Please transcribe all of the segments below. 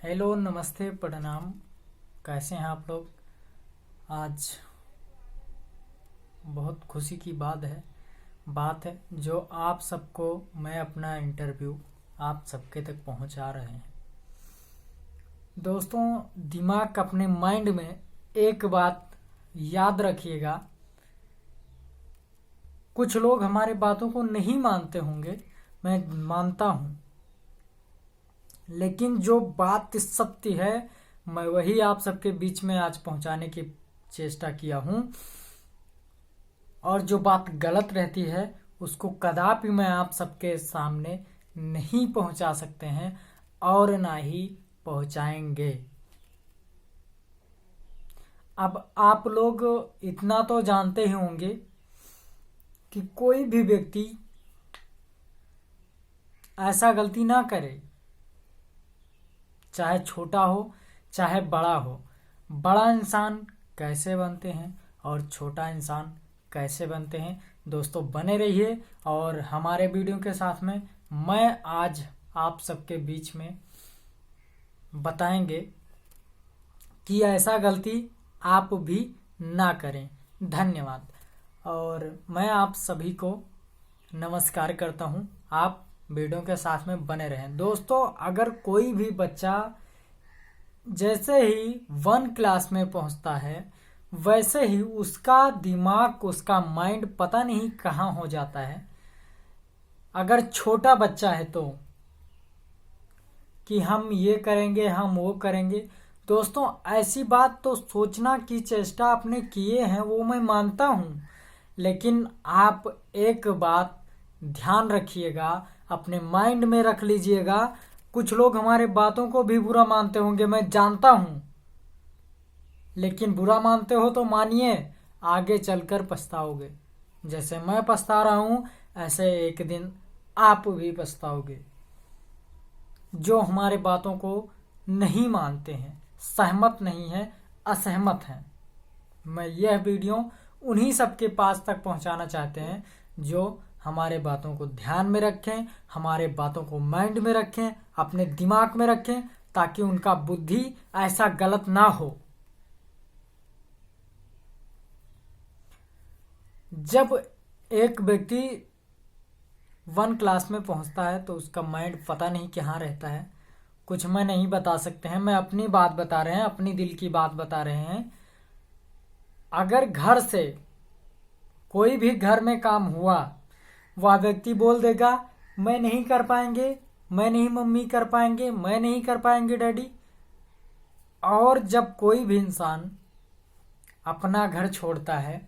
Hello, नमस्ते, प्रणाम। कैसे हैं आप लोग? आज बहुत खुशी की बात है जो आप सबको मैं अपना इंटरव्यू आप सबके तक पहुंचा रहे हैं। दोस्तों, दिमाग अपने माइंड में एक बात याद रखिएगा। कुछ लोग हमारे बातों को नहीं मानते होंगे, मैं मानता हूं, लेकिन जो बात सत्य है मैं वही आप सबके बीच में आज पहुंचाने की चेष्टा किया हूं। और जो बात गलत रहती है उसको कदापि मैं आप सबके सामने नहीं पहुंचा सकते हैं और ना ही पहुंचाएंगे। अब आप लोग इतना तो जानते ही होंगे कि कोई भी व्यक्ति ऐसा गलती ना करे, चाहे छोटा हो चाहे बड़ा हो। बड़ा इंसान कैसे बनते हैं और छोटा इंसान कैसे बनते हैं। दोस्तों, बने रहिए और हमारे वीडियो के साथ में मैं आज आप सबके बीच में बताएंगे कि ऐसा गलती आप भी ना करें। धन्यवाद। और मैं आप सभी को नमस्कार करता हूं। आप वीडियो के साथ में बने रहें। दोस्तों, अगर कोई भी बच्चा जैसे ही 1 क्लास में पहुंचता है वैसे ही उसका दिमाग, उसका माइंड पता नहीं कहाँ हो जाता है। अगर छोटा बच्चा है तो कि हम ये करेंगे, हम वो करेंगे। दोस्तों, ऐसी बात तो सोचना की चेष्टा आपने किए हैं वो मैं मानता हूं, लेकिन आप एक बात ध्यान रखिएगा, अपने माइंड में रख लीजिएगा। कुछ लोग हमारे बातों को भी बुरा मानते होंगे, मैं जानता हूं, लेकिन बुरा मानते हो तो मानिए, आगे चलकर पछताओगे। जैसे मैं पछता रहा हूं ऐसे एक दिन आप भी पछताओगे। जो हमारे बातों को नहीं मानते हैं, सहमत नहीं है, असहमत हैं, मैं यह वीडियो उन्हीं सबके पास तक पहुंचाना चाहते हैं जो हमारे बातों को ध्यान में रखें, हमारे बातों को माइंड में रखें, अपने दिमाग में रखें, ताकि उनका बुद्धि ऐसा गलत ना हो। जब एक व्यक्ति 1 क्लास में पहुंचता है तो उसका माइंड पता नहीं कहाँ रहता है। कुछ मैं नहीं बता सकते हैं, मैं अपनी बात बता रहे हैं, अपनी दिल की बात बता रहे हैं। अगर घर से कोई भी घर में काम हुआ, वह व्यक्ति बोल देगा मैं नहीं कर पाएंगे, मैं नहीं मम्मी कर पाएंगे, मैं नहीं कर पाएंगे डैडी। और जब कोई भी इंसान अपना घर छोड़ता है,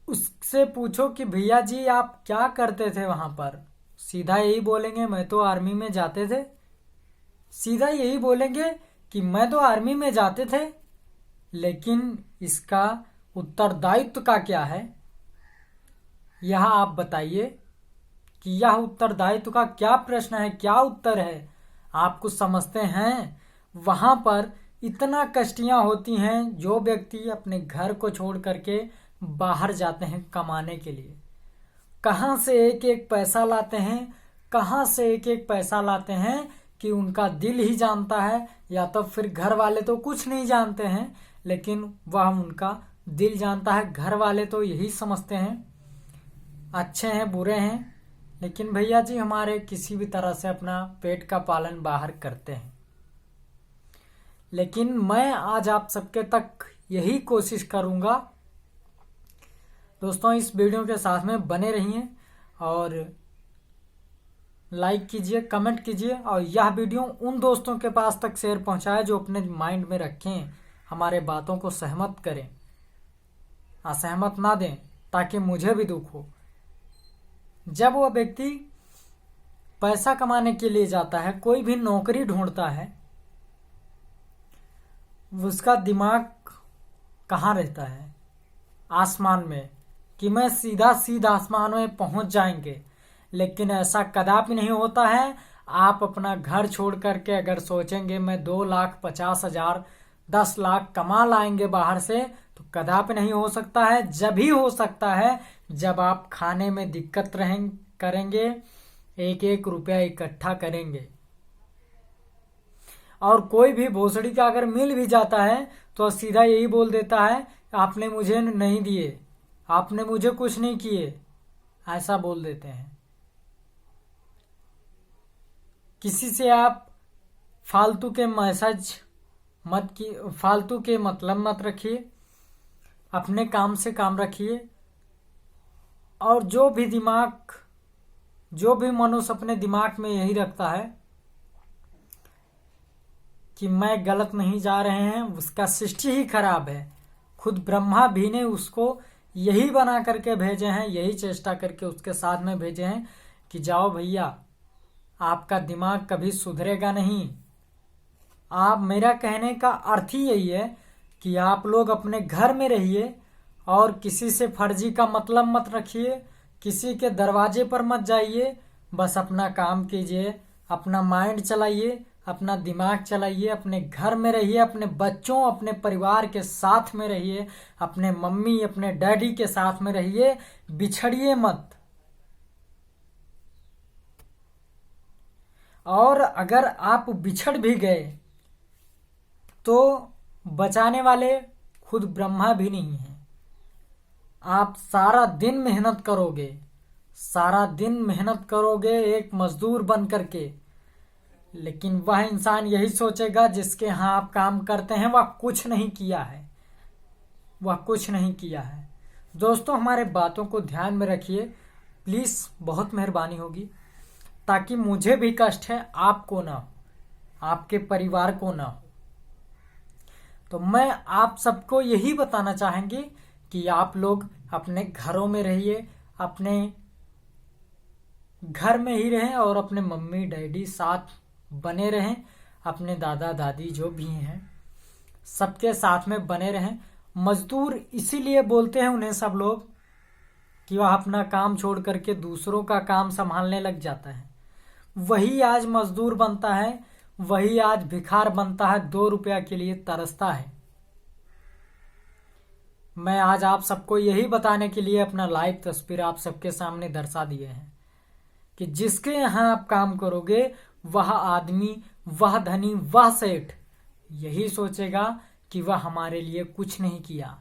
उससे पूछो कि भैया जी आप क्या करते थे वहां पर, सीधा यही बोलेंगे मैं तो आर्मी में जाते थे। सीधा यही बोलेंगे कि मैं तो आर्मी में जाते थे। लेकिन इसका उत्तरदायित्व का क्या है, यह आप बताइए कि यह उत्तरदायित्व का क्या प्रश्न है, क्या उत्तर है। आप कुछ समझते हैं? वहां पर इतना कष्टियां होती हैं। जो व्यक्ति अपने घर को छोड़ करके बाहर जाते हैं कमाने के लिए, कहां से एक एक पैसा लाते हैं, कहां से एक एक पैसा लाते हैं कि उनका दिल ही जानता है, या तो फिर घर वाले तो कुछ नहीं जानते हैं, लेकिन वह उनका दिल जानता है। घर वाले तो यही समझते हैं अच्छे हैं, बुरे हैं, लेकिन भैया जी हमारे किसी भी तरह से अपना पेट का पालन बाहर करते हैं। लेकिन मैं आज आप सबके तक यही कोशिश करूंगा। दोस्तों, इस वीडियो के साथ में बने रहिए और लाइक कीजिए, कमेंट कीजिए और यह वीडियो उन दोस्तों के पास तक शेयर पहुंचाए जो अपने माइंड में रखें, हमारे बातों को सहमत करें, असहमत ना दें, ताकि मुझे भी दुख हो। जब वह व्यक्ति पैसा कमाने के लिए जाता है, कोई भी नौकरी ढूंढता है, उसका दिमाग कहाँ रहता है? आसमान में, कि मैं सीधा सीधा आसमान में पहुंच जाएंगे। लेकिन ऐसा कदापि नहीं होता है। आप अपना घर छोड़ करके अगर सोचेंगे मैं 2,50,000 10 लाख कमा लाएंगे बाहर से, तो कदापि नहीं हो सकता है। जब ही हो सकता है जब आप खाने में दिक्कत करेंगे, एक एक रुपया इकट्ठा करेंगे। और कोई भी भोसड़ी का अगर मिल भी जाता है तो सीधा यही बोल देता है, आपने मुझे नहीं दिए, आपने मुझे कुछ नहीं किए, ऐसा बोल देते हैं। किसी से आप फालतू के मैसेज मत की, फालतू के मतलब मत रखिए, अपने काम से काम रखिए। और जो भी मनुष्य अपने दिमाग में यही रखता है कि मैं गलत नहीं जा रहे हैं, उसका सृष्टि ही खराब है। खुद ब्रह्मा भी ने उसको यही बना करके भेजे हैं, यही चेष्टा करके उसके साथ में भेजे हैं कि जाओ भैया, आपका दिमाग कभी सुधरेगा नहीं। आप, मेरा कहने का अर्थ ही यही है कि आप लोग अपने घर में रहिए और किसी से फर्जी का मतलब मत रखिए, किसी के दरवाजे पर मत जाइए, बस अपना काम कीजिए, अपना माइंड चलाइए, अपना दिमाग चलाइए, अपने घर में रहिए, अपने बच्चों, अपने परिवार के साथ में रहिए, अपने मम्मी अपने डैडी के साथ में रहिए, बिछड़िए मत। और अगर आप बिछड़ भी गए तो बचाने वाले खुद ब्रह्मा भी नहीं है। आप सारा दिन मेहनत करोगे, सारा दिन मेहनत करोगे एक मजदूर बन करके, लेकिन वह इंसान यही सोचेगा जिसके यहाँ आप काम करते हैं वह कुछ नहीं किया है, वह कुछ नहीं किया है। दोस्तों, हमारे बातों को ध्यान में रखिए प्लीज, बहुत मेहरबानी होगी, ताकि मुझे भी कष्ट है, आपको ना हो, आपके परिवार को ना हो। तो मैं आप सबको यही बताना चाहेंगे कि आप लोग अपने घरों में रहिए, अपने घर में ही रहें और अपने मम्मी डैडी साथ बने रहें, अपने दादा दादी जो भी हैं सबके साथ में बने रहें। मजदूर इसीलिए बोलते हैं उन्हें सब लोग कि वह अपना काम छोड़ करके दूसरों का काम संभालने लग जाता है। वही आज मजदूर बनता है, वही आज भिखार बनता है, 2 रुपया के लिए तरसता है। मैं आज आप सबको यही बताने के लिए अपना लाइव तस्वीर आप सबके सामने दर्शा दिए हैं कि जिसके यहाँ आप काम करोगे वह आदमी, वह धनी, वह सेठ यही सोचेगा कि वह हमारे लिए कुछ नहीं किया।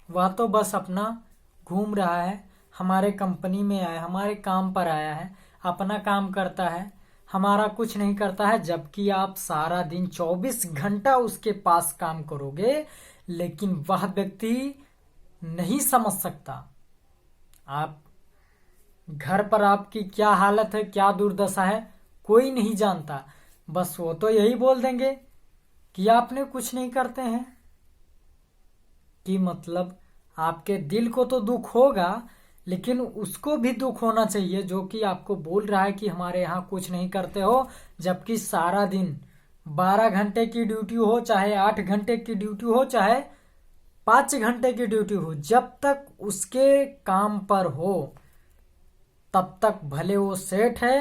वह तो बस अपना घूम रहा है, हमारे कंपनी में आया, हमारे काम पर आया है, अपना काम करता है, हमारा कुछ नहीं करता है। जबकि आप सारा दिन 24 घंटा उसके पास काम करोगे, लेकिन वह व्यक्ति नहीं समझ सकता आप घर पर आपकी क्या हालत है, क्या दुर्दशा है, कोई नहीं जानता। बस वो तो यही बोल देंगे कि आपने कुछ नहीं करते हैं। कि मतलब आपके दिल को तो दुख होगा, लेकिन उसको भी दुख होना चाहिए जो कि आपको बोल रहा है कि हमारे यहाँ कुछ नहीं करते हो। जबकि सारा दिन 12 घंटे की ड्यूटी हो, चाहे 8 घंटे की ड्यूटी हो, चाहे 5 घंटे की ड्यूटी हो, जब तक उसके काम पर हो तब तक भले वो सेठ है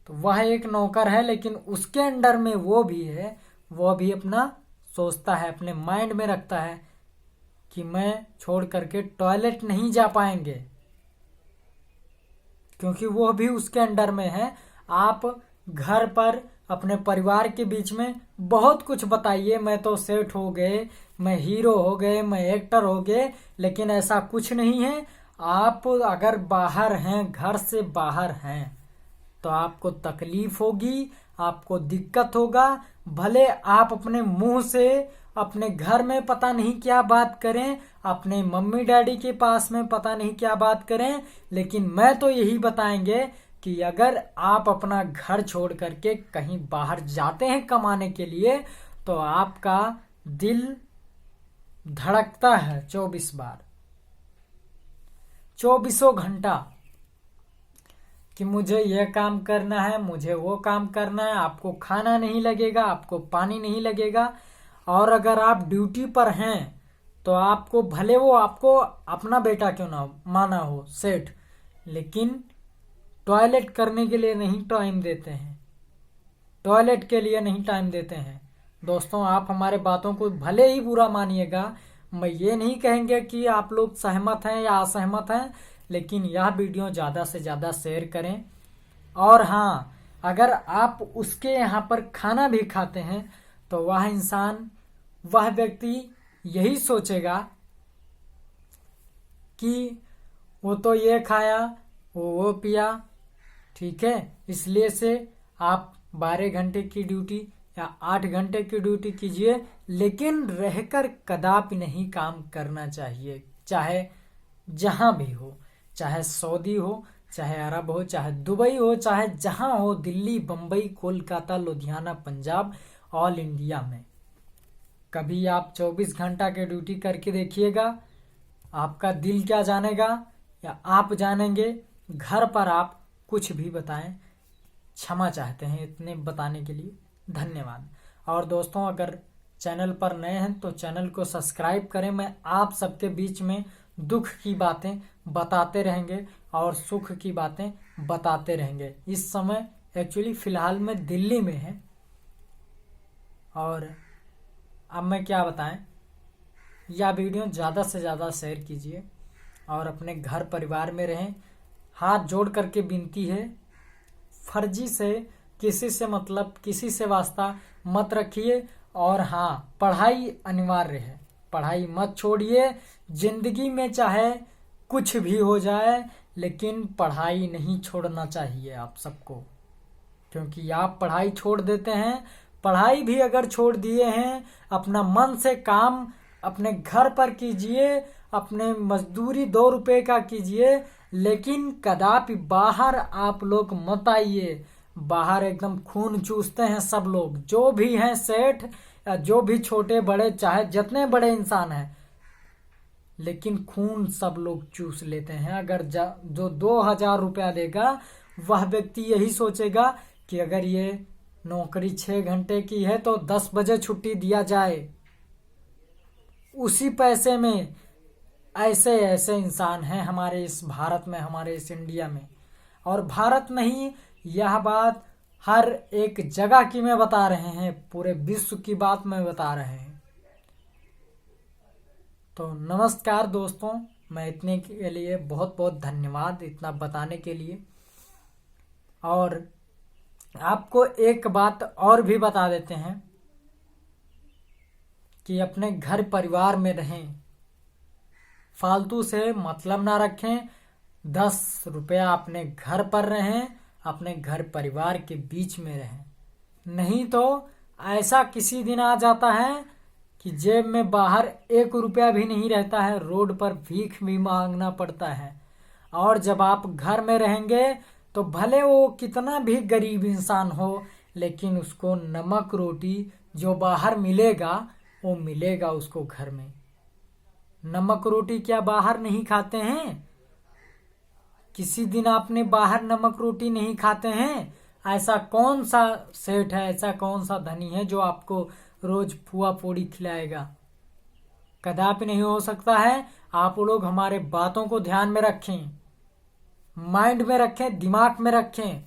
तो वह एक नौकर है, लेकिन उसके अंडर में वो भी है, वो भी अपना सोचता है, अपने माइंड में रखता है कि मैं छोड़ करके टॉयलेट नहीं जा पाएंगे, क्योंकि वो भी उसके अंडर में है। आप घर पर अपने परिवार के बीच में बहुत कुछ बताइए, मैं तो सेठ हो गए, मैं हीरो हो गए, मैं एक्टर हो गए, लेकिन ऐसा कुछ नहीं है। आप अगर बाहर हैं, घर से बाहर हैं, तो आपको तकलीफ होगी, आपको दिक्कत होगा। भले आप अपने मुंह से अपने घर में पता नहीं क्या बात करें, अपने मम्मी डैडी के पास में पता नहीं क्या बात करें, लेकिन मैं तो यही बताएंगे कि अगर आप अपना घर छोड़ करके कहीं बाहर जाते हैं कमाने के लिए, तो आपका दिल धड़कता है 24 बार, 24 घंटा कि मुझे यह काम करना है, मुझे वो काम करना है। आपको खाना नहीं लगेगा, आपको पानी नहीं लगेगा। और अगर आप ड्यूटी पर हैं तो आपको, भले वो आपको अपना बेटा क्यों ना माना हो सेठ, लेकिन टॉयलेट करने के लिए नहीं टाइम देते हैं, टॉयलेट के लिए नहीं टाइम देते हैं। दोस्तों, आप हमारे बातों को भले ही बुरा मानिएगा, मैं ये नहीं कहेंगे कि आप लोग सहमत हैं या असहमत हैं, लेकिन यह वीडियो ज़्यादा से ज़्यादा शेयर करें। और हाँ, अगर आप उसके यहाँ पर खाना भी खाते हैं तो वह इंसान, वह व्यक्ति यही सोचेगा कि वो तो ये खाया, वो पिया, ठीक है, इसलिए से आप 12 घंटे की ड्यूटी या 8 घंटे की ड्यूटी कीजिए, लेकिन रहकर कदापि नहीं काम करना चाहिए। चाहे जहां भी हो, चाहे सऊदी हो, चाहे अरब हो, चाहे दुबई हो, चाहे जहां हो, दिल्ली, बम्बई, कोलकाता, लुधियाना, पंजाब, ऑल इंडिया में कभी आप 24 घंटा की ड्यूटी करके देखिएगा, आपका दिल क्या जानेगा या आप जानेंगे। घर पर आप कुछ भी बताएं, क्षमा चाहते हैं इतने बताने के लिए, धन्यवाद। और दोस्तों, अगर चैनल पर नए हैं तो चैनल को सब्सक्राइब करें। मैं आप सबके बीच में दुख की बातें बताते रहेंगे और सुख की बातें बताते रहेंगे। इस समय एक्चुअली फ़िलहाल मैं दिल्ली में है और अब मैं क्या बताएं, यह वीडियो ज़्यादा से ज़्यादा शेयर कीजिए और अपने घर परिवार में रहें। हाथ जोड़ करके विनती है, फर्जी से किसी से मतलब, किसी से वास्ता मत रखिए। और हाँ, पढ़ाई अनिवार्य है, पढ़ाई मत छोड़िए। जिंदगी में चाहे कुछ भी हो जाए, लेकिन पढ़ाई नहीं छोड़ना चाहिए आप सबको, क्योंकि आप पढ़ाई छोड़ देते हैं। पढ़ाई भी अगर छोड़ दिए हैं, अपना मन से काम अपने घर पर कीजिए, अपने मजदूरी 2 रुपए का कीजिए, लेकिन कदापि बाहर आप लोग मत आइए। बाहर एकदम खून चूसते हैं सब लोग, जो भी हैं सेठ या जो भी छोटे बड़े, चाहे जितने बड़े इंसान हैं, लेकिन खून सब लोग चूस लेते हैं। अगर जो 2000 रुपया देगा, वह व्यक्ति यही सोचेगा कि अगर ये नौकरी 6 घंटे की है तो 10 बजे छुट्टी दिया जाए। उसी पैसे में ऐसे ऐसे इंसान हैं हमारे इस भारत में, हमारे इस इंडिया में। और भारत में ही यह बात हर एक जगह की मैं बता रहे हैं, पूरे विश्व की बात मैं बता रहे हैं। तो नमस्कार दोस्तों, मैं इतने के लिए बहुत बहुत धन्यवाद, इतना बताने के लिए। और आपको एक बात और भी बता देते हैं कि अपने घर परिवार में रहें, फालतू से मतलब ना रखें। 10 रुपया अपने घर पर रहें, अपने घर परिवार के बीच में रहें। नहीं तो ऐसा किसी दिन आ जाता है कि जेब में बाहर 1 रुपया भी नहीं रहता है, रोड पर भीख भी मांगना पड़ता है। और जब आप घर में रहेंगे तो भले वो कितना भी गरीब इंसान हो, लेकिन उसको नमक रोटी जो बाहर मिलेगा वो मिलेगा उसको घर में। नमक रोटी क्या बाहर नहीं खाते हैं? किसी दिन आपने बाहर नमक रोटी नहीं खाते हैं? ऐसा कौन सा सेठ है, ऐसा कौन सा धनी है जो आपको रोज पुआ पूड़ी खिलाएगा? कदापि नहीं हो सकता है। आप लोग हमारे बातों को ध्यान में रखें, माइंड में रखें, दिमाग में रखें,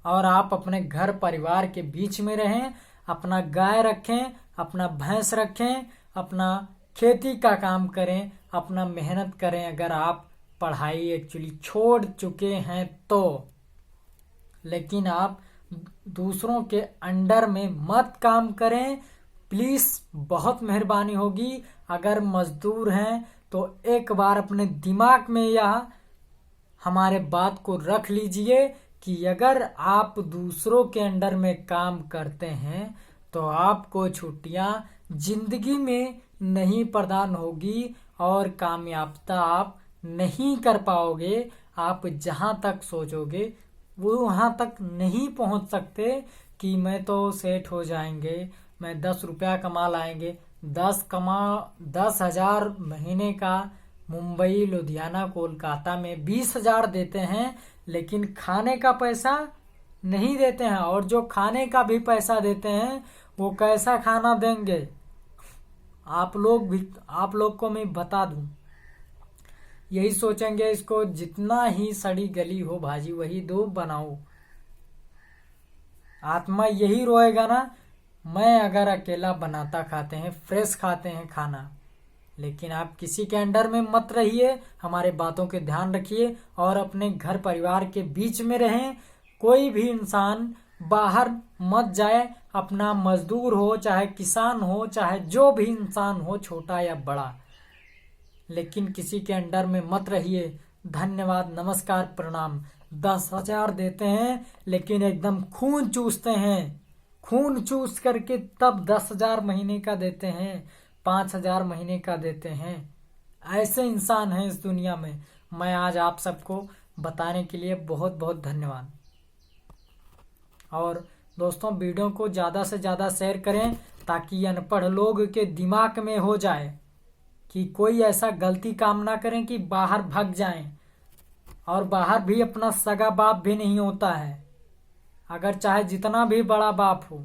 और आप अपने घर परिवार के बीच में रहें। अपना गाय रखें, अपना भैंस रखें, अपना खेती का काम करें, अपना मेहनत करें। अगर आप पढ़ाई एक्चुअली छोड़ चुके हैं तो, लेकिन आप दूसरों के अंडर में मत काम करें प्लीज, बहुत मेहरबानी होगी। अगर मजदूर हैं तो एक बार अपने दिमाग में यह हमारे बात को रख लीजिए कि अगर आप दूसरों के अंडर में काम करते हैं तो आपको छुट्टियां जिंदगी में नहीं प्रदान होगी और कामयाबता आप नहीं कर पाओगे। आप जहां तक सोचोगे वो वहां तक नहीं पहुंच सकते कि मैं तो सेठ हो जाएंगे, मैं 10 रुपया कमा लाएंगे। 10,000 महीने का मुंबई, लुधियाना, कोलकाता में 20,000 देते हैं, लेकिन खाने का पैसा नहीं देते हैं। और जो खाने का भी पैसा देते हैं वो कैसा खाना देंगे? आप लोग को मैं बता दूं, यही सोचेंगे इसको जितना ही सड़ी गली हो भाजी वही दो बनाओ। आत्मा यही रोएगा ना, मैं अगर अकेला बनाता खाते हैं, फ्रेश खाते हैं खाना, लेकिन आप किसी के अंडर में मत रहिए, हमारे बातों के ध्यान रखिए और अपने घर परिवार के बीच में रहें। कोई भी इंसान बाहर मत जाए, अपना मजदूर हो चाहे किसान हो चाहे जो भी इंसान हो, छोटा या बड़ा, लेकिन किसी के अंडर में मत रहिए। धन्यवाद, नमस्कार, प्रणाम। 10,000 देते हैं लेकिन एकदम खून चूसते हैं, खून चूस करके तब 10,000 महीने का देते हैं, 5,000 महीने का देते हैं। ऐसे इंसान हैं इस दुनिया में। मैं आज आप सबको बताने के लिए बहुत बहुत धन्यवाद। और दोस्तों, वीडियो को ज़्यादा से ज़्यादा शेयर करें ताकि अनपढ़ लोग के दिमाग में हो जाए कि कोई ऐसा गलती काम ना करें कि बाहर भाग जाएं। और बाहर भी अपना सगा बाप भी नहीं होता है। अगर चाहे जितना भी बड़ा बाप हो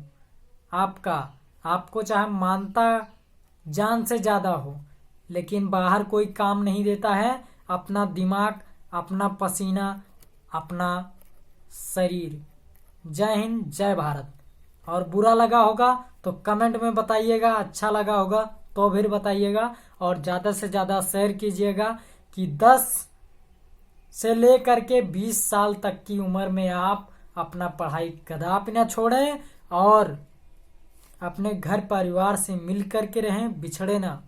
आपका, आपको चाहे मानता जान से ज़्यादा हो, लेकिन बाहर कोई काम नहीं देता है। अपना दिमाग, अपना पसीना, अपना शरीर। जय हिंद, जय भारत। और बुरा लगा होगा तो कमेंट में बताइएगा, अच्छा लगा होगा तो फिर बताइएगा। और ज़्यादा से ज़्यादा शेयर कीजिएगा कि 10 से लेकर के 20 साल तक की उम्र में आप अपना पढ़ाई कदापि न छोड़ें और अपने घर परिवार से मिल करके रहें, बिछड़े ना।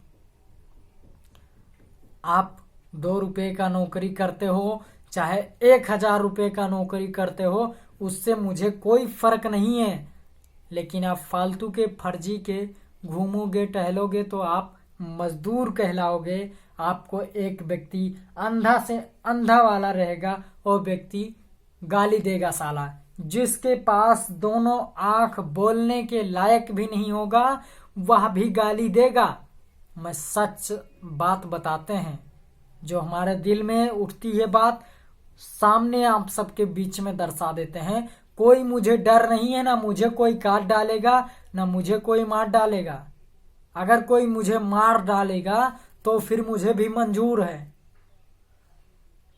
आप 2 रुपये का नौकरी करते हो चाहे 1,000 रुपये का नौकरी करते हो, उससे मुझे कोई फर्क नहीं है। लेकिन आप फालतू के फर्जी के घूमोगे टहलोगे तो आप मजदूर कहलाओगे। आपको एक व्यक्ति अंधा से अंधा वाला रहेगा, वो व्यक्ति गाली देगा साला। जिसके पास दोनों आंख बोलने के लायक भी नहीं होगा वह भी गाली देगा। मैं सच बात बताते हैं, जो हमारे दिल में उठती है बात सामने आप सबके बीच में दर्शा देते हैं। कोई मुझे डर नहीं है, ना मुझे कोई काट डालेगा ना मुझे कोई मार डालेगा। अगर कोई मुझे मार डालेगा तो फिर मुझे भी मंजूर है,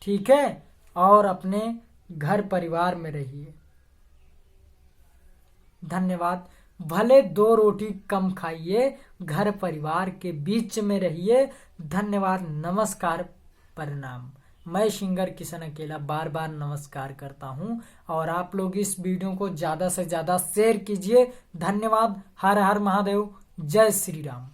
ठीक है। और अपने घर परिवार में रहिए। धन्यवाद। भले 2 रोटी कम खाइए, घर परिवार के बीच में रहिए। धन्यवाद, नमस्कार, प्रणाम। मैं सिंगर किशन अकेला बार बार नमस्कार करता हूं और आप लोग इस वीडियो को ज़्यादा से ज़्यादा शेयर कीजिए। धन्यवाद। हर हर महादेव। जय श्री राम।